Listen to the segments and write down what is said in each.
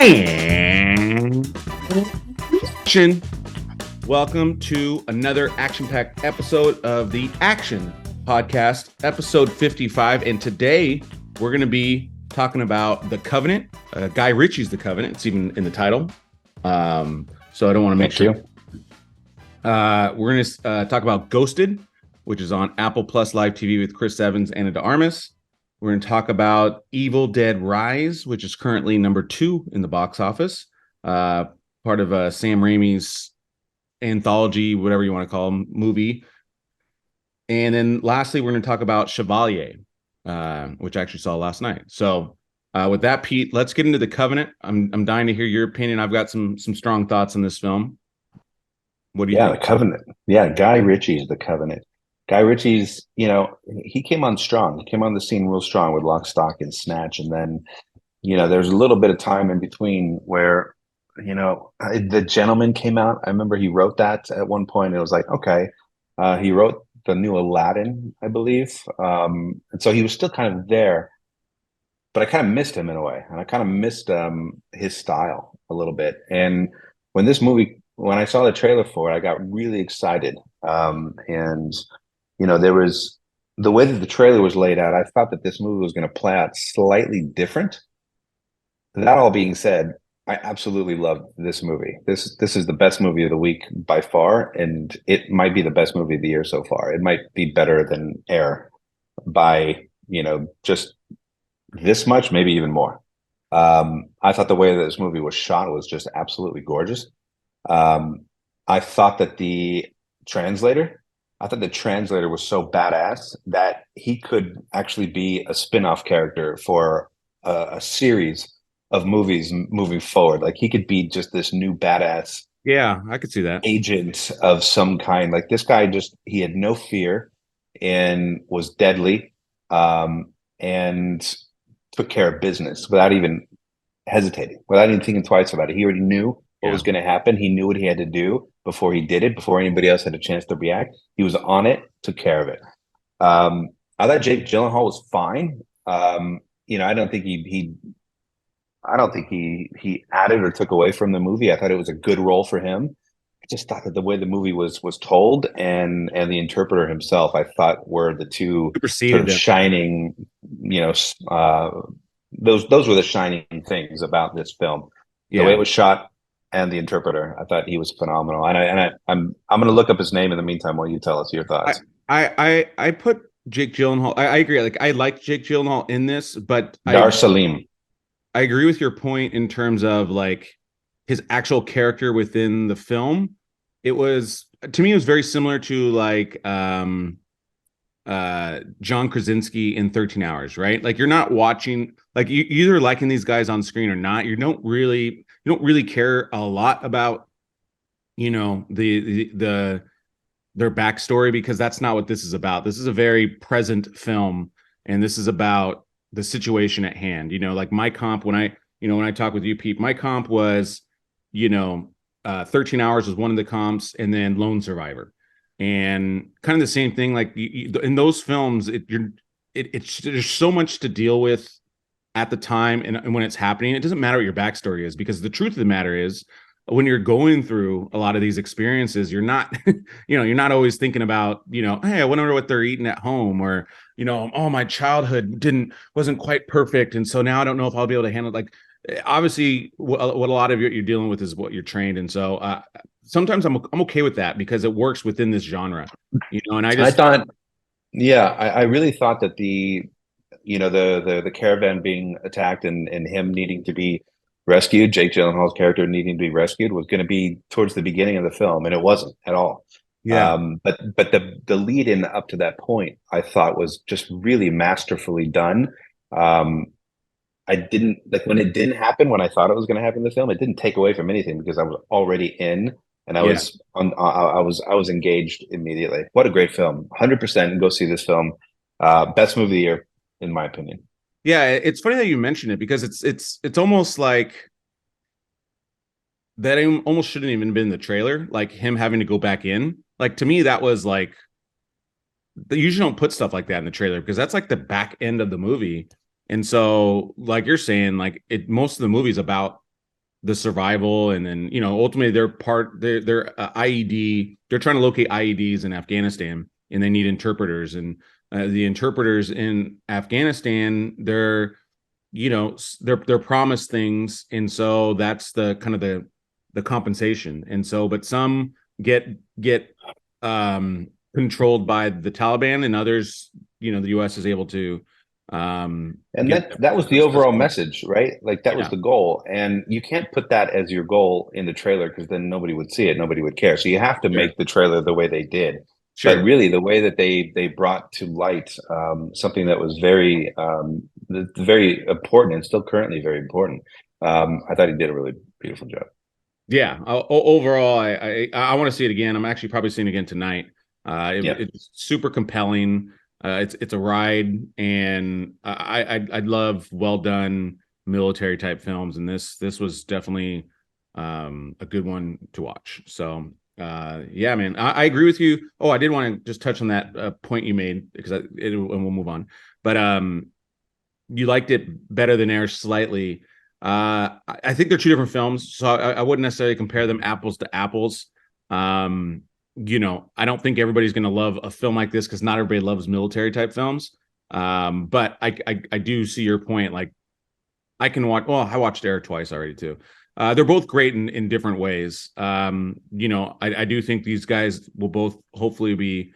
And action. Welcome to another action-packed episode of the Action Podcast, episode 55. And today we're going to be talking about The Covenant. Guy Ritchie's The Covenant. It's even in the title. So I don't want to make sure. We're going to talk about Ghosted, which is on Apple Plus Live TV with Chris Evans and Armas. We're going to talk about Evil Dead Rise, which is currently number 2 in the box office, part of Sam Raimi's anthology, whatever you want to call them, movie. And then lastly, we're going to talk about Chevalier, which I actually saw last night. So with that, Pete, let's get into The Covenant. I'm dying to hear your opinion. I've got some strong thoughts on this film. What do you think? The Covenant. Yeah, Guy Ritchie's The Covenant. Guy Ritchie's, he came on strong. He came on the scene real strong with Lock, Stock, and Snatch. And then, there's a little bit of time in between where, The Gentleman came out. I remember he wrote that at one point. It was like, okay. He wrote the new Aladdin, I believe. And so he was still kind of there. But I kind of missed him in a way. And I kind of missed his style a little bit. And when I saw the trailer for it, I got really excited. There was the way that the trailer was laid out. I thought that this movie was going to play out slightly different. That all being said, I absolutely loved this movie. This is the best movie of the week by far, and it might be the best movie of the year so far. It might be better than Air by just this much, maybe even more. I thought the way that this movie was shot was just absolutely gorgeous. I thought the translator was so badass that he could actually be a spin-off character for a series of movies moving forward. Like he could be just this new badass. Yeah, I could see that. Agent of some kind. Like this guy he had no fear and was deadly, and took care of business without even hesitating, without even thinking twice about it. He already knew what was going to happen. He knew what he had to do before he did it, before anybody else had a chance to react. He was on it, took care of it. I thought Jake Gyllenhaal was fine. I don't think he added or took away from the movie. I thought it was a good role for him. I just thought that the way the movie was told and the interpreter himself, I thought were the two sort of shining, those were the shining things about this film. The way it was shot and the interpreter, I thought he was phenomenal. And I'm going to look up his name in the meantime while you tell us your thoughts. I put Jake Gyllenhaal. I agree. Like I like Jake Gyllenhaal in this, but Dar Salim. I agree with your point in terms of like his actual character within the film. To me, it was very similar to like John Krasinski in 13 Hours, right? Like you're not watching, like you either liking these guys on screen or not. You don't really care a lot about, their backstory, because that's not what this is about. This is a very present film, and this is about the situation at hand. Like my comp, when I talk with you, Pete, my comp was, 13 Hours was one of the comps, and then Lone Survivor, and kind of the same thing. Like in those films, there's so much to deal with at the time and when it's happening. It doesn't matter what your backstory is, because the truth of the matter is, when you're going through a lot of these experiences, you're not, you're not always thinking about, hey, I wonder what they're eating at home, or, oh, my childhood wasn't quite perfect, and so now I don't know if I'll be able to handle it. Like, obviously, what a lot of you're dealing with is what you're trained, and so sometimes I'm okay with that because it works within this genre, And I really thought that the caravan being attacked and him needing to be rescued, Jake Gyllenhaal's character needing to be rescued, was going to be towards the beginning of the film, and it wasn't at all. Yeah. But the lead in up to that point, I thought, was just really masterfully done. I didn't like when it didn't happen when I thought it was going to happen in the film. It didn't take away from anything because I was already in, and I was engaged immediately. What a great film! 100% go see this film. Best movie of the year, in my opinion. Yeah, it's funny that you mention it, because it's almost like that almost shouldn't even been the trailer, like him having to go back in. Like, to me, that was like, they usually don't put stuff like that in the trailer, because that's like the back end of the movie. And so, like you're saying, like most of the movie is about the survival, and then ultimately they're IED. They're trying to locate IEDs in Afghanistan, and they need interpreters. And the interpreters in Afghanistan, they're promised things, and so that's the kind of the compensation. And so, but some get controlled by the Taliban, and others, the U.S. is able to and that was the overall message, right? Like that was the goal, and you can't put that as your goal in the trailer because then nobody would see it, nobody would care. So you have to make the trailer the way they did. But really, the way that they brought to light something that was very very important and still currently very important. I thought he did a really beautiful job. Yeah. Overall, I want to see it again. I'm actually probably seeing it again tonight. It's super compelling. It's a ride, and I love well done military type films, and this was definitely a good one to watch. So yeah, man, I agree with you. Oh, I did want to just touch on that point you made and we'll move on. But you liked it better than Air slightly. I think they're two different films, so I wouldn't necessarily compare them apples to apples. I don't think everybody's going to love a film like this because not everybody loves military type films. But I do see your point. Like I can watch. Well, I watched Air twice already too. They're both great in different ways. I do think these guys will both hopefully be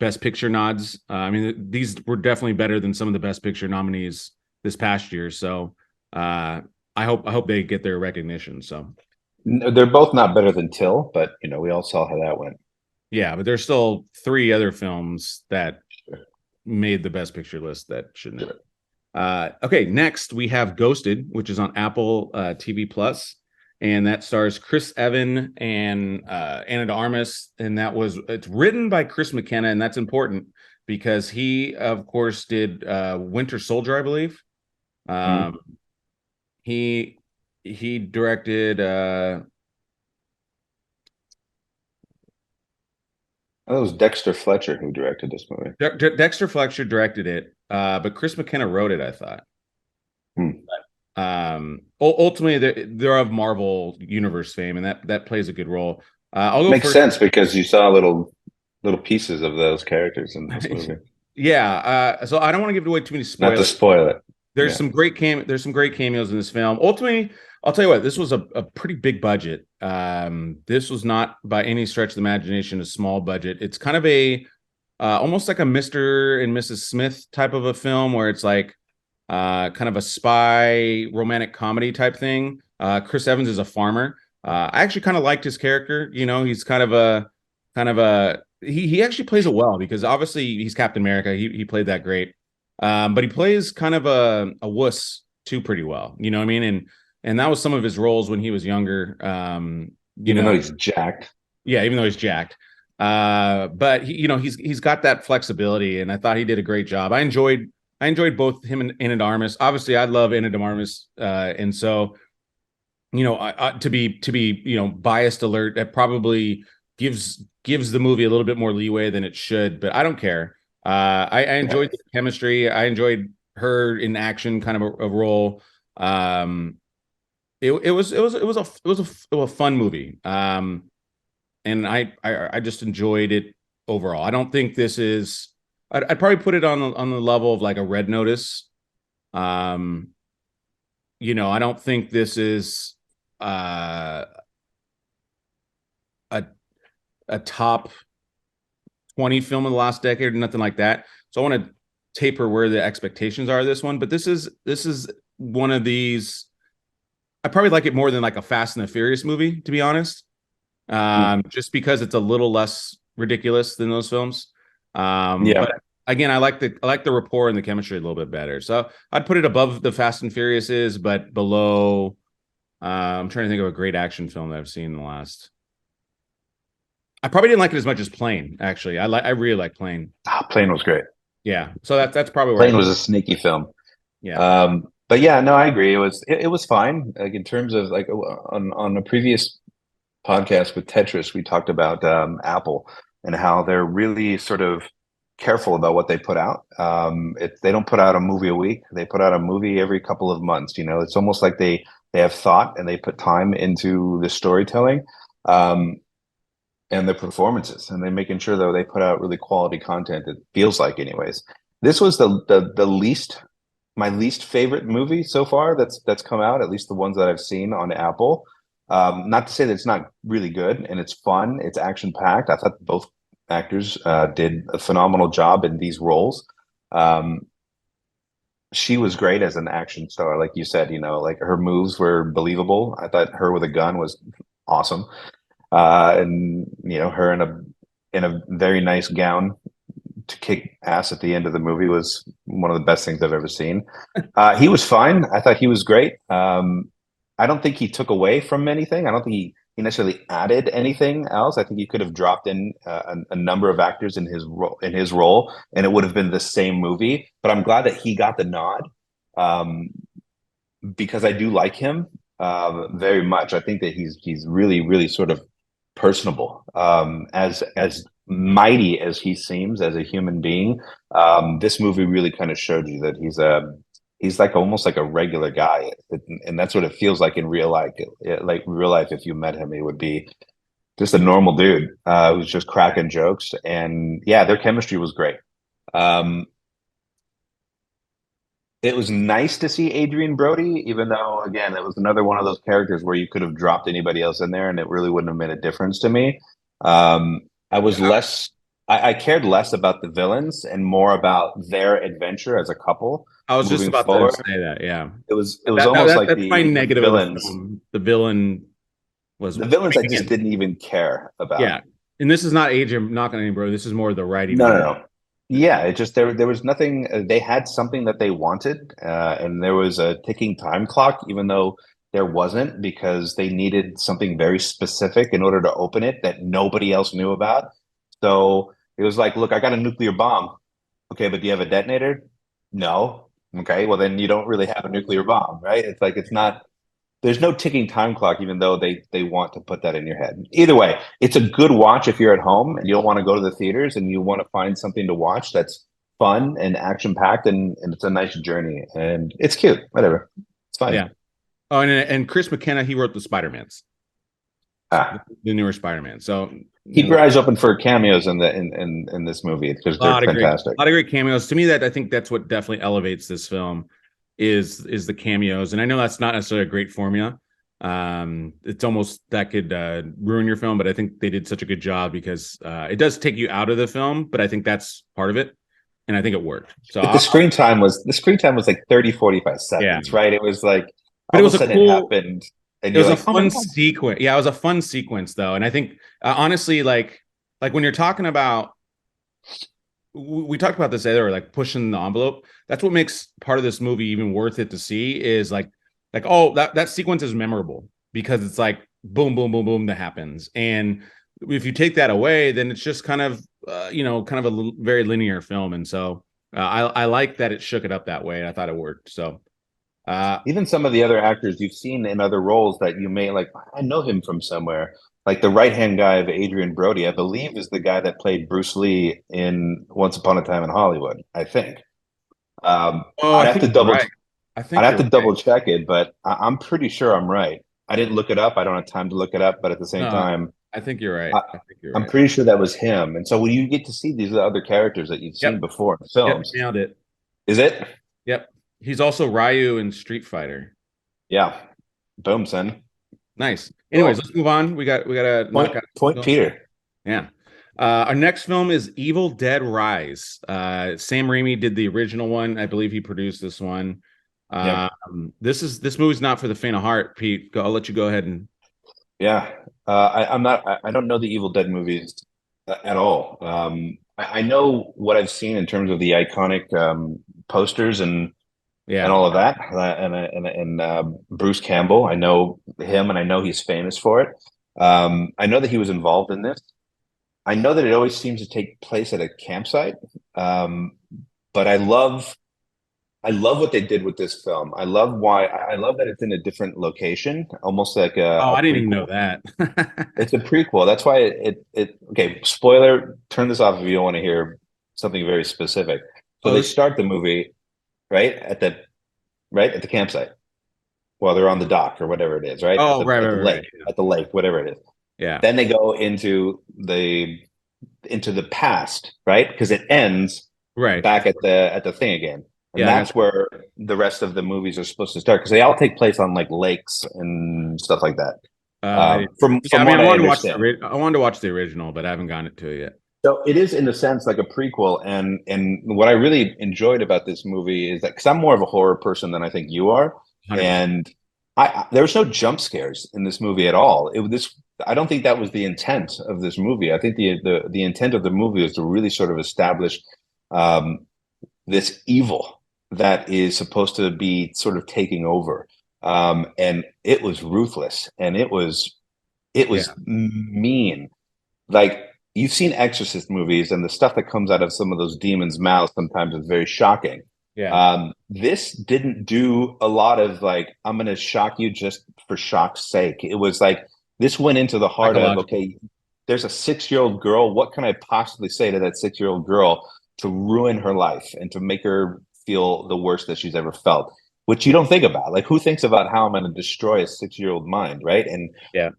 Best Picture nods. I mean, these were definitely better than some of the Best Picture nominees this past year. So I hope they get their recognition. So they're both not better than Till, but we all saw how that went. Yeah, but there's still 3 other films that made the Best Picture list that shouldn't have. Okay, next we have Ghosted, which is on Apple TV Plus, and that stars Chris Evans and Ana de Armas, and it's written by Chris McKenna, and that's important because he, of course, did Winter Soldier, I believe. He directed. That was Dexter Fletcher who directed this movie. Dexter Fletcher directed it, but Chris McKenna wrote it, I thought. But, ultimately, they're of Marvel Universe fame, and that plays a good role. I'll go Makes first. sense because you saw little pieces of those characters in this movie. Yeah, so I don't want to give away too many spoilers. Not to spoil it. There's some great cameos in this film. Ultimately, I'll tell you what, this was a pretty big budget. This was not by any stretch of the imagination a small budget. It's kind of a almost like a Mr. and Mrs. Smith type of a film where it's like kind of a spy romantic comedy type thing. Chris Evans is a farmer. I actually kind of liked his character. He's kind of a he actually plays it well because obviously he's Captain America. He played that great. But he plays kind of a wuss too pretty well. You know what I mean? And that was some of his roles when he was younger. Even though he's jacked. Yeah, even though he's jacked. But he's got that flexibility, and I thought he did a great job. I enjoyed both him and Ana de Armas. Obviously, I love Ana de Armas, and so to be biased alert, that probably gives the movie a little bit more leeway than it should, but I don't care. I enjoyed the chemistry. I enjoyed her in action, kind of a role. It was a fun movie. And I just enjoyed it overall. I don't think this is. I'd probably put it on the level of like a Red Notice. I don't think this is a top 20 film of the last decade or nothing like that. So I want to taper where the expectations are of this one, but this is one of these. I probably like it more than like a Fast and the Furious movie, to be honest. Just because it's a little less ridiculous than those films. But again, I like the rapport and the chemistry a little bit better. So I'd put it above the Fast and Furious is, but below. I'm trying to think of a great action film that I've seen in the last. I probably didn't like it as much as Plane. Actually, I really like Plane. Plane was great. Yeah, so that's probably where Plane was a sneaky film. Yeah. But yeah, no, I agree. It was fine. Like in terms of like on a previous podcast with Tetris, we talked about Apple and how they're really sort of careful about what they put out. They don't put out a movie a week. They put out a movie every couple of months. You know, it's almost like they have thought and they put time into the storytelling. And the performances, and they're making sure that they put out really quality content. It feels like, anyways. This was the least my least favorite movie so far that's come out, at least the ones that I've seen on Apple. Not to say that it's not really good, and it's fun. It's action packed. I thought both actors did a phenomenal job in these roles. She was great as an action star, like you said. You know, like her moves were believable. I thought her with a gun was awesome. And you know, her in a very nice gown to kick ass at the end of the movie was one of the best things I've ever seen. He was fine. I thought he was great. I don't think he took away from anything. I don't think he necessarily added anything else. I think he could have dropped in a number of actors in his role, and it would have been the same movie. But I'm glad that he got the nod, because I do like him very much. I think that he's really, really sort of personable, as mighty as he seems as a human being. This movie really kind of showed you that he's like almost like a regular guy, and that's what it feels like in real life. Like real life, if you met him, he would be just a normal dude who's just cracking jokes. And yeah, their chemistry was great. It was nice to see Adrian Brody, even though, again, it was another one of those characters where you could have dropped anybody else in there and it really wouldn't have made a difference to me. I was less, I cared less about the villains and more about their adventure as a couple. I was just moving about forward. to say that. Yeah, It was almost like that's my negative of the villains. film. The villain was The villains I just didn't even care about. Yeah, and this is not Adrian knocking on any bro. This is more the writing. No. Yeah, it just there was nothing. They had something that they wanted, and there was a ticking time clock, even though there wasn't, because they needed something very specific in order to open it that nobody else knew about. So it was like, look, I got a nuclear bomb. Okay, but do you have a detonator? No. Okay, well then you don't really have a nuclear bomb, right? It's like it's not. There's no ticking time clock, even though they want to put that in your head. Either way, it's a good watch if you're at home and you don't want to go to the theaters and you want to find something to watch that's fun and action packed, and it's a nice journey and it's cute. Whatever, it's fine. Yeah. Oh, and Chris McKenna, he wrote the Spider-Mans, the newer Spider-Man. So keep your eyes open for cameos in this movie because they're fantastic. A lot of great cameos. To me, that I think that's what definitely elevates this film. Is the cameos, and I know that's not necessarily a great formula. It's almost that could ruin your film, but I think they did such a good job because it does take you out of the film, but I think that's part of it, and I think it worked. So the screen time was like 30-45 seconds, right? It was like but it was it happened. And it was a fun sequence. Yeah, it was a fun sequence though, and I think honestly, like when you're talking about. We talked about this earlier, like pushing the envelope. That's what makes part of this movie even worth it to see is like oh, that sequence is memorable because it's like boom, boom, boom, boom that happens. And if you take that away, then it's just kind of kind of a very linear film. And so I like that it shook it up that way. And I thought it worked. So even some of the other actors you've seen in other roles that you may like, I know him from somewhere. Like the right-hand guy of Adrian Brody, I believe, is the guy that played Bruce Lee in Once Upon a Time in Hollywood, I think. I'd have to double check it, but I'm pretty sure I'm right. I didn't look it up. I don't have time to look it up, but at the same time, I think you're right. I'm pretty sure that was him. And so when you get to see these other characters that you've seen before in films, nailed it. Is it? Yep. He's also Ryu in Street Fighter. Yeah. Boom, son. Nice. Anyways, let's move on. We got a point Peter. Yeah. Our next film is Evil Dead Rise. Sam Raimi did the original one. I believe he produced this one. This movie's not for the faint of heart, Pete. I'll let you go ahead and. Yeah. I don't know the Evil Dead movies at all. I know what I've seen in terms of the iconic posters and all of that, and Bruce Campbell. I know him, and I know he's famous for it. I know that he was involved in this. I know that it always seems to take place at a campsite, but I love what they did with this film. I love that it's in a different location, almost like I didn't even know that. It's a prequel. That's why it. Okay, spoiler. Turn this off if you don't want to hear something very specific. So Oh, they start the movie right at the campsite while they're on the dock or whatever it is, right? oh, right, right, right, right. At the lake, whatever it is. Yeah, Then they go into the past, right? Because it ends right. back at the thing again. And Yeah, I got that's where the rest of the movies are supposed to start because they all take place on like lakes and stuff like that. yeah. I From mean, what I understand. I wanted to watch the original, but I haven't gotten it to it yet. So it is in a sense like a prequel, and what I really enjoyed about this movie is that because I'm more of a horror person than I think you are, 100%. and there was no jump scares in this movie at all. I don't think that was the intent of this movie. I think the intent of the movie is to really sort of establish um, this evil that is supposed to be sort of taking over, and it was ruthless and it Yeah, was mean like you've seen Exorcist movies, and the stuff that comes out of some of those demons' mouths sometimes is very shocking. yeah. This didn't do a lot of like, I'm going to shock you just for shock's sake. It was like this went into the heart of, Psychological. okay, there's a 6-year-old girl. What can I possibly say to that 6-year-old girl to ruin her life and to make her feel the worst that she's ever felt? Which you don't think about. Like, who thinks about how I'm going to destroy a 6-year-old mind, right? And Yeah,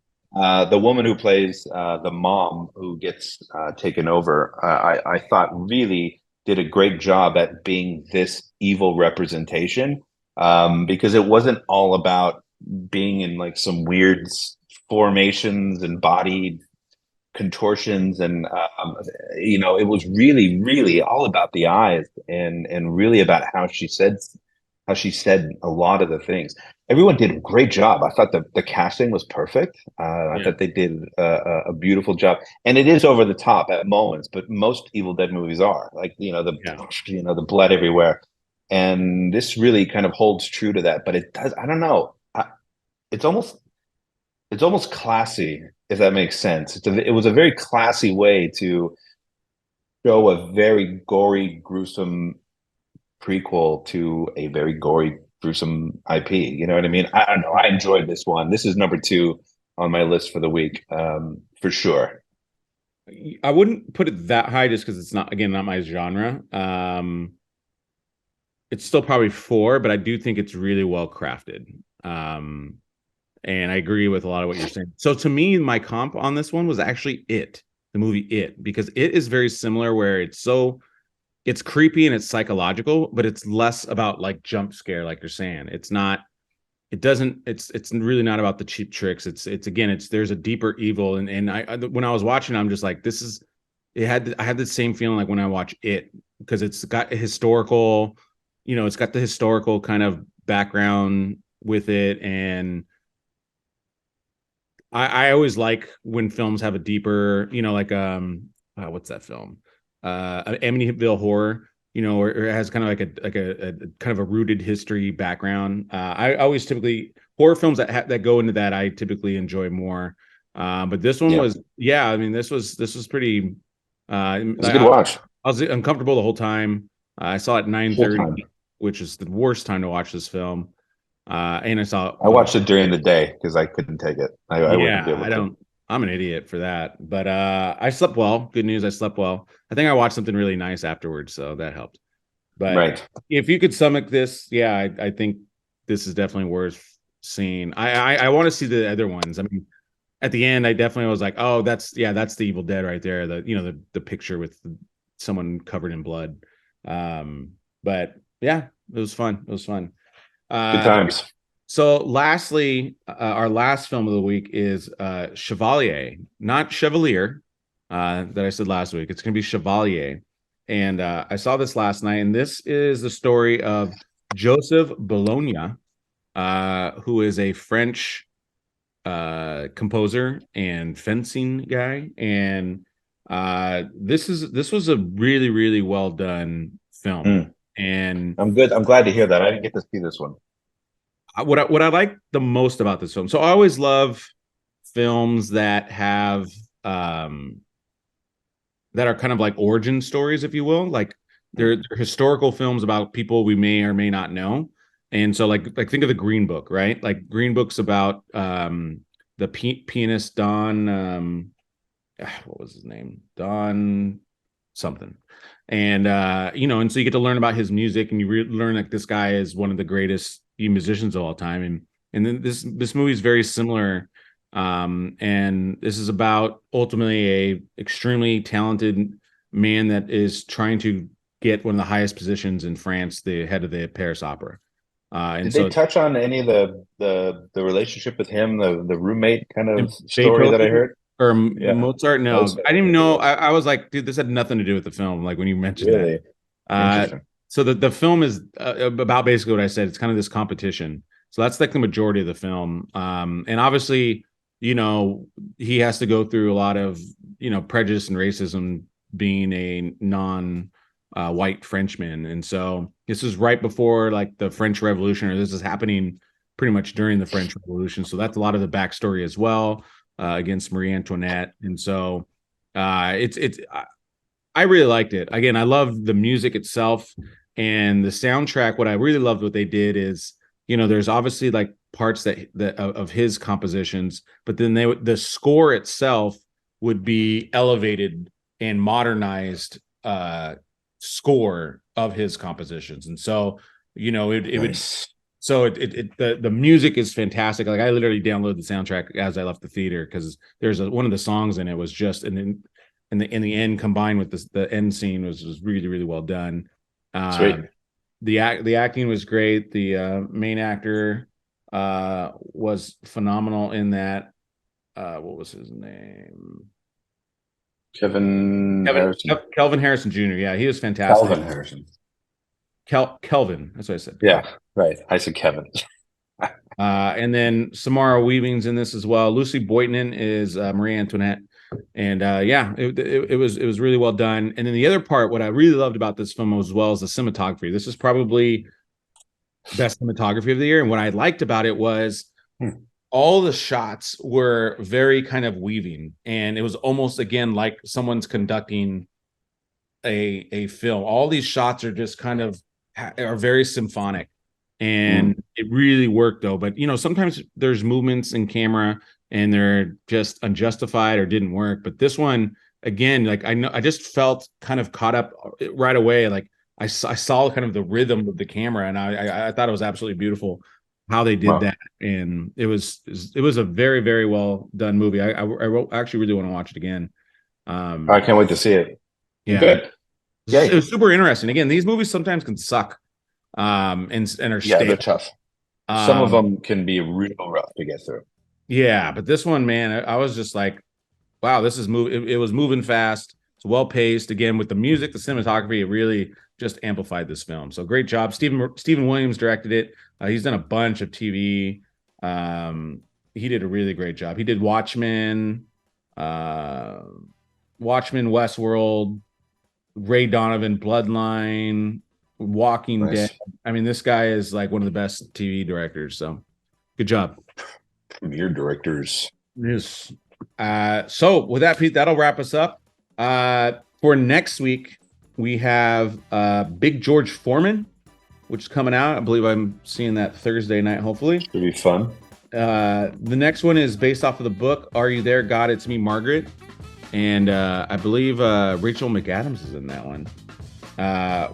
the woman who plays the mom who gets taken over, I thought really did a great job at being this evil representation because it wasn't all about being in like some weird formations and body contortions and it was really really all about the eyes and really about how she said a lot of the things. Everyone did a great job. I thought the casting was perfect. I yeah, thought they did a beautiful job, and it is over the top at moments. But most Evil Dead movies are like yeah. the blood everywhere, and this really kind of holds true to that. But it does. I don't know. It's almost it's almost classy if that makes sense. It was a very classy way to show a very gory, gruesome prequel to a very gory, gruesome IP. You know what I mean? I don't know. I enjoyed this one. This is number 2 on my list for the week, for sure. I wouldn't put it that high just because it's not, again, not my genre. It's still probably 4, but I do think it's really well crafted. Um, and I agree with a lot of what you're saying. So to me, my comp on this one was actually the movie because it is very similar where it's creepy and it's psychological, but it's less about like jump scare, like you're saying. It's really not about the cheap tricks. It's again, there's a deeper evil. And when I was watching, I'm just like, I had the same feeling like when I watch it, because it's got a historical, it's got the historical kind of background with it. And I always like when films have a deeper, like what's that film? Amityville Horror, or it has kind of like a kind of a rooted history background. I always typically horror films that go into that I typically enjoy more. But this one Yeah, was, yeah, I mean, this was pretty. it's a good watch. I was uncomfortable the whole time. I saw it Whole time. 9:30, which is the worst time to watch this film. And I saw, I watched it during the day because I couldn't take it. I wouldn't be yeah, able to. I'm an idiot for that. But I slept well. Good news, I slept well. I think I watched something really nice afterwards, so that helped. But Right. if you could stomach this, yeah, I think this is definitely worth seeing. I want to see the other ones. I mean, at the end, I definitely was like, oh, that's the Evil Dead right there. The picture with someone covered in blood. But yeah, it was fun. It was fun. Good Uh, times. so lastly, our last film of the week is Chevalier, not Chevalier, that I said last week. It's going to be Chevalier. And I saw this last night, and this is the story of Joseph Bologna, who is a French composer and fencing guy. And this was a really, really well done film. Mm. And I'm good. I'm glad to hear that. I didn't get to see this one. What I like the most about this film, so I always love films that have that are kind of like origin stories, if you will. Like they're historical films about people we may or may not know. And so like think of the Green Book, right? Like Green Book's about the pianist Don what was his name? Don something. And and so you get to learn about his music, and you learn like this guy is one of the greatest musicians of all time. And then this movie is very similar. And this is about ultimately a extremely talented man that is trying to get one of the highest positions in France, the head of the Paris Opera. And Did so they touch on any of the relationship with him, the roommate kind of story that I Beethoven heard? or Yeah. Mozart? No, Mozart. I didn't even know. I was like, dude, this had nothing to do with the film. Like when you mentioned Really that. interesting. So the film is about basically what I said. It's kind of this competition. So that's like the majority of the film. And obviously, he has to go through a lot of, prejudice and racism being a white Frenchman. And so this is right before like the French Revolution, or this is happening pretty much during the French Revolution. So that's a lot of the backstory as well, against Marie Antoinette. And so I really liked it. Again, I love the music itself and the soundtrack. What I really loved what they did is, there's obviously like parts that of his compositions, but then the score itself would be elevated and modernized score of his compositions. And so, it would, so the music is fantastic. Like I literally downloaded the soundtrack as I left the theater, because there's one of the songs in it was just, and then in the end combined with the end scene was really, really well done. Sweet. The acting was great. The main actor was phenomenal in that. What was his name? Kelvin Harrison Jr. Yeah, he was fantastic. Kelvin Harrison. Kelvin. That's what I said. Yeah, right. I said Kevin. And then Samara Weaving's in this as well. Lucy Boynton is Marie Antoinette. And it was really well done. And then the other part, what I really loved about this film as well, is the cinematography. This is probably best cinematography of the year. And what I liked about it was all the shots were very kind of weaving, and it was almost again like someone's conducting a film. All these shots are just kind of are very symphonic, and it really worked though. But sometimes there's movements in camera and they're just unjustified or didn't work. But this one, again, like I just felt kind of caught up right away. Like I saw kind of the rhythm of the camera, and I thought it was absolutely beautiful how they did that. And it was a very, very well done movie. I actually really want to watch it again. I can't wait to see it. Yeah, good. It was super interesting. Again, these movies sometimes can suck, and are they're tough. Some of them can be real rough to get through. Yeah, but this one, man, I was just like, wow, this is it was moving fast. It's well paced. Again, with the music, the cinematography, it really just amplified this film. So great job. Stephen Williams directed it. He's done a bunch of TV. He did a really great job. He did Watchmen, Westworld, Ray Donovan, Bloodline, Walking Dead. I mean, this guy is like one of the best TV directors. So good job. Premier directors. Yes. So with that, Pete, that'll wrap us up. For next week, we have Big George Foreman, which is coming out. I believe I'm seeing that Thursday night, hopefully. It'll be fun. The next one is based off of the book, Are You There, God? It's Me, Margaret. And I believe Rachel McAdams is in that one.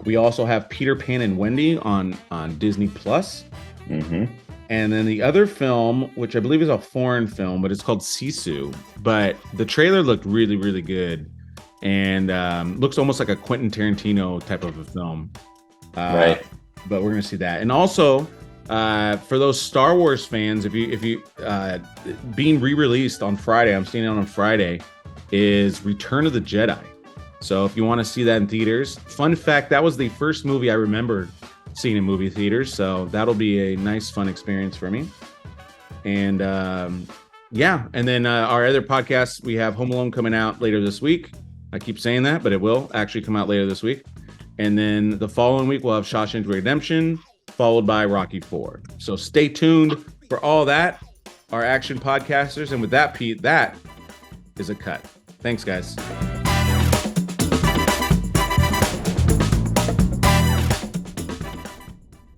We also have Peter Pan and Wendy on Disney Plus. Mm-hmm. And then the other film, which I believe is a foreign film, but it's called Sisu. But the trailer looked really, really good. And looks almost like a Quentin Tarantino type of a film. Right. But we're going to see that. And also, for those Star Wars fans, if you being re-released on Friday, I'm seeing it on Friday, is Return of the Jedi. So if you want to see that in theaters, fun fact, that was the first movie I remember seeing in movie theaters. So that'll be a nice, fun experience for me. And and then our other podcasts, we have Home Alone coming out later this week. I keep saying that, but it will actually come out later this week. And then the following week, we'll have Shawshank Redemption, followed by Rocky IV. So stay tuned for all that, our action podcasters. And with that, Pete, that is a cut. Thanks, guys.